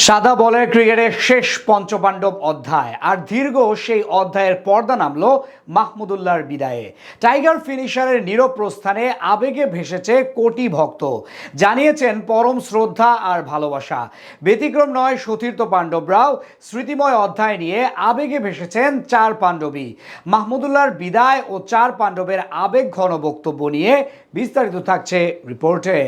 সাদা বলের ক্রিকেটের শেষ পঞ্চপাণ্ডব অধ্যায় আর দীর্ঘ সেই অধ্যায়ের পর্দা নামলো মাহমুদুল্লাহর বিদায়ে। টাইগার ফিনিশারের নীরব প্রস্থানে আবেগে ভেসেছে কোটি ভক্ত, জানিয়েছেন পরম শ্রদ্ধা আর ভালোবাসা। ব্যতিক্রম নয় সতীর্থ পাণ্ডবরাও স্মৃতিময় অধ্যায় নিয়ে আবেগে ভেসেছেন চার পাণ্ডবী। মাহমুদুল্লাহর বিদায় ও চার পাণ্ডবের আবেগ ঘন বক্তব্য নিয়ে বিস্তারিত থাকছে রিপোর্টে।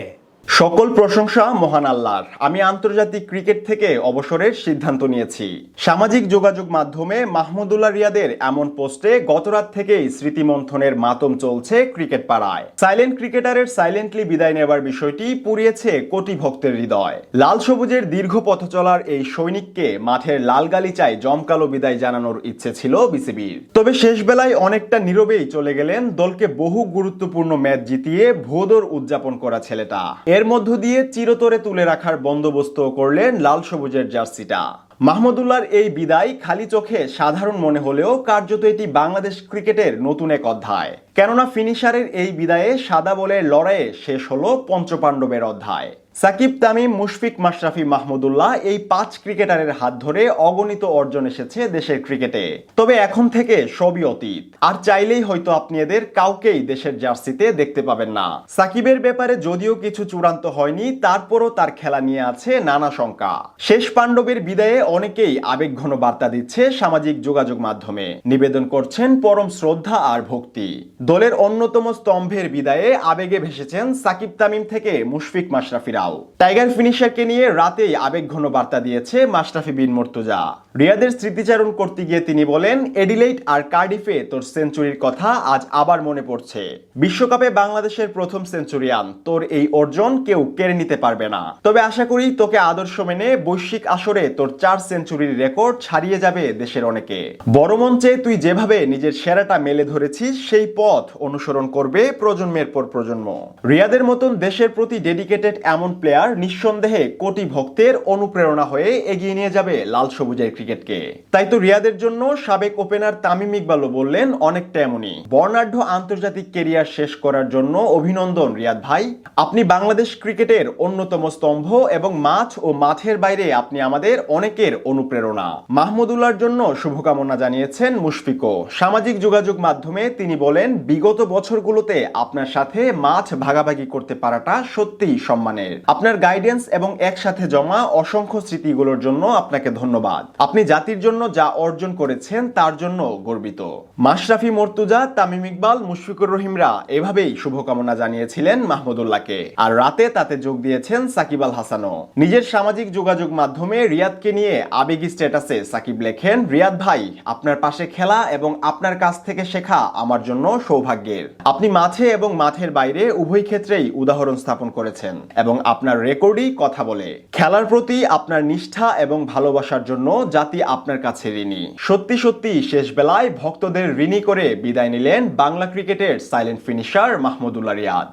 সকল প্রশংসা মহান আল্লাহর। আমি আন্তর্জাতিক ক্রিকেট থেকে অবসরের সিদ্ধান্ত নিয়েছি। সামাজিক যোগাযোগ মাধ্যমে মাহমুদুল্লাহ রিয়াদের এমন পোস্টে গতরাত থেকেই স্মৃতিমন্থনের মাতম চলছে ক্রিকেট পাড়ায়। সাইলেন্ট ক্রিকেটারের সাইলেন্টলি বিদায় নেবার বিষয়টি পুড়িয়েছে কোটি ভক্তের হৃদয়। লাল সবুজের দীর্ঘ পথ চলার এই সৈনিককে মাঠের লাল গালিচায় জমকালো বিদায় জানানোর ইচ্ছে ছিল বিসিবির। তবে শেষ বেলায় অনেকটা নীরবেই চলে গেলেন দলকে বহু গুরুত্বপূর্ণ ম্যাচ জিতিয়ে ভোদর উদযাপন করা ছেলেটা। এর মধ্য দিয়ে চিরতরে তুলে রাখার বন্দোবস্ত করলেন লাল সবুজের জার্সিটা। মাহমুদুল্লাহর এই বিদায় খালি চোখে সাধারণ মনে হলেও কার্যত এটি বাংলাদেশ ক্রিকেটের নতুন এক অধ্যায়। কেননা ফিনিশারের এই বিদায়ে সাদা বলের লড়াইয়ে শেষ হলো পঞ্চপাণ্ডবের অধ্যায়। সাকিব, তামিম, মুশফিক, মাশরাফি, মাহমুদুল্লাহ এই পাঁচ ক্রিকেটারের হাত ধরে অগণিত অর্জন এসেছে দেশের ক্রিকেটে। তবে এখন থেকে সবই অতীত, আর চাইলেই হয়তো আপনি এদের কাউকেই দেশের জার্সিতে দেখতে পাবেন না। সাকিবের ব্যাপারে যদিও কিছু চূড়ান্ত হয়নি, তারপরও তার খেলা নিয়ে আছে নানা শঙ্কা। শেষ পাণ্ডবের বিদায়ে অনেকেই আবেগঘন বার্তা দিচ্ছে সামাজিক যোগাযোগ মাধ্যমে, নিবেদন করছেন পরম শ্রদ্ধা আর ভক্তি। দলের অন্যতম স্তম্ভের বিদায়ে আবেগে ভেসেছেন সাকিব, তামিম থেকে মুশফিক, মাশরাফিরাও। টাইগার ফিনিশারকে নিয়ে রাতেই আবেগঘন বার্তা দিয়েছে মাশরাফি বিন মুর্তজা। রিয়াদের স্মৃতিচারণ করতে গিয়ে তিনি বলেন, এডিলেইড আর কার্ডিফে তোর সেঞ্চুরির কথা আজ আবার মনে পড়ছে। বিশ্বকাপে বাংলাদেশের প্রথম সেঞ্চুরিয়ান, তোর এই অর্জন কেউ কেড়ে নিতে পারবে না। তবে আশা করি তোকে আদর্শ মেনে বৈশ্বিক আসরে তোর 4 সেঞ্চুরির রেকর্ড ছাড়িয়ে যাবে দেশের অনেকে। বড় মঞ্চে তুই যেভাবে নিজের সেরাটা মেলে ধরেছিস, সেই পথ অনুসরণ করবে প্রজন্মের পর প্রজন্ম। রিয়াদের মতন দেশের প্রতি ডেডিকেটেড এমন প্লেয়ার নিঃসন্দেহে কোটি ভক্তের অনুপ্রেরণা হয়ে এগিয়ে নিয়ে যাবে লাল সবুজের ক্রিকেটকে। তাই তো রিয়াদের জন্য সাবেক ওপেনার তামিম ইকবালও বললেন অনেকটা এমনই। বর্ণাঢ্য আন্তর্জাতিক কেরিয়ার শেষ করার জন্য অভিনন্দন রিয়াদ ভাই। আপনি বাংলাদেশ ক্রিকেটের অন্যতম স্তম্ভ এবং মাঠ ও মাঠের বাইরে আপনি আমাদের অনেকের অনুপ্রেরণা। মাহমুদুল্লাহর জন্য শুভকামনা জানিয়েছেন মুশফিকও। সামাজিক যোগাযোগ মাধ্যমে তিনি বলেন, বিগত বছরগুলোতে আপনার সাথে মাঠ ভাগাভাগি করতে পারাটা সত্যিই সম্মানের। আপনার গাইডেন্স এবং একসাথে জমা অসংখ্য স্মৃতিগুলোর জন্য আপনাকে ধন্যবাদ। আপনি জাতির জন্য যা অর্জন করেছেন তার জন্য গর্বিত। মাশরাফি, মুর্তজা, তামিম ইকবাল, মুশফিকুর রহিমরা এভাবেই শুভকামনা জানিয়েছিলেন মাহমুদুল্লাহকে। আর রাতে তাতে যোগ দিয়েছেন সাকিব আল হাসানও। নিজের সামাজিক যোগাযোগ মাধ্যমে রিয়াদকে নিয়ে আবেগী স্ট্যাটাসে সাকিব লেখেন, রিয়াদ ভাই, আপনার পাশে খেলা এবং আপনার কাছ থেকে শেখা আমার জন্য সৌভাগ্যের। আপনি মাঠে এবং মাঠের বাইরে উভয় ক্ষেত্রেই উদাহরণ স্থাপন করেছেন এবং আপনার রেকর্ডই কথা বলে। খেলার প্রতি আপনার নিষ্ঠা এবং ভালোবাসার জন্য জাতি আপনার কাছে ঋণী। সত্যি সত্যি শেষ বেলায় ভক্তদের ঋণী করে বিদায় নিলেন বাংলা ক্রিকেটের সাইলেন্ট ফিনিশার মাহমুদুল্লাহ রিয়াদ।